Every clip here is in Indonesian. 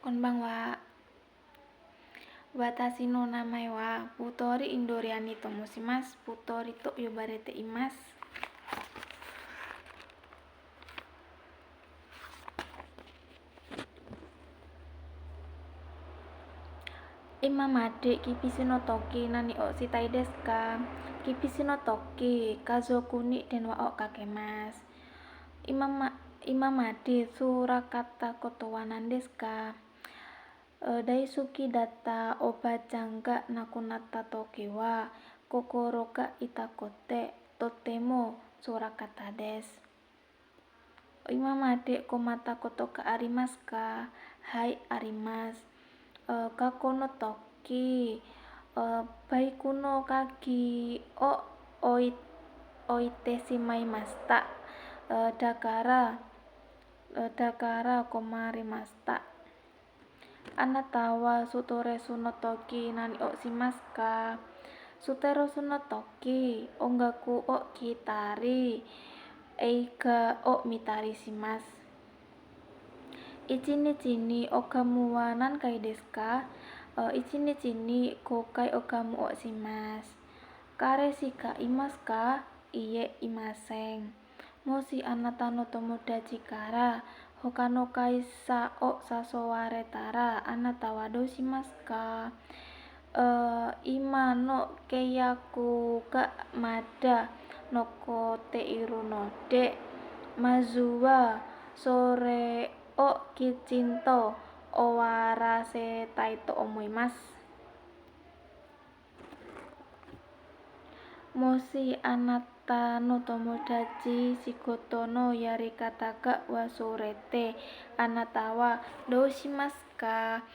Konbanwa. Watashi no namae wa Futori Indoriani to moshimasu. Futori to yobarete imasu. Imamade kibishi no toki nani o shitai desu ka? Kibishi no toki kazoku ni den wa o kakemasu. Imamade surakata koto wa nan desu ka? Daisuki datta oba-chan ga nakunatta toki wa kokoro ga itakote totemo surakata desu. Imamade komata koto ga arimasu ka? Hai, arimasu. Kako no toki baiku no kagi o oite shimaimashita. Dakara komarimashita. Anata wa sutoresu no toki nani o shimasu ka? Sutoresu no toki ongaku o kitari eiga o mitari shimasu. Ichi-nichi ni okamu wa nankai desu ka? Ichi-nichi ni 5回 okamu o shimasu. Kareshi ga imasu ka? Iie, imasen. Moshi anata no tomodachi kara hoka no kaisa o sasowaretara anata wa dou shimasu ka? Ima no keiyaku ga mada nokoteiru no de mazu wa sore o kichin to owarasetai to omoimasu. Moshi anata no tomodachi shigoto no yarikata ga wasurete anata wa dou shimasu ka?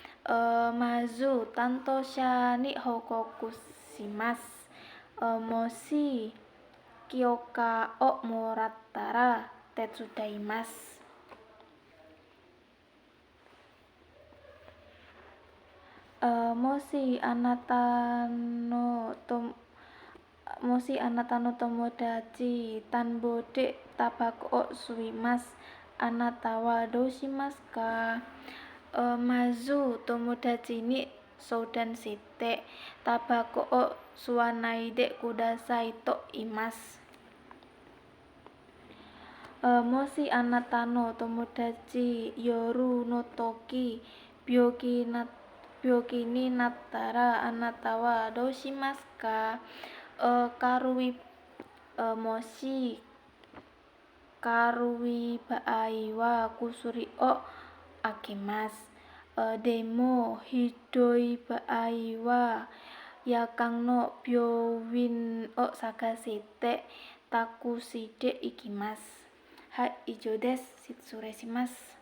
Mazu tantosha ni hokoku shimasu. Moshi kyoka o morattara tetsudaimasu. Moshi anata no tomodachi tanbo de tabako o suimasu anata wa dou shimasu ka? Mazu tomodachi ni soudan shite tabako o suwanai de kudasai to imasu. Moshi anata no tomodachi yoru no toki byoki ni nattara anata wa dou shimasu ka? Moshi karuwi baai wa kusuri o akemasu. Demo hidoi baai wa yakan no byouin o sagashite takushide ikimasu. Hai, ijo desu. Shitsurei shimasu.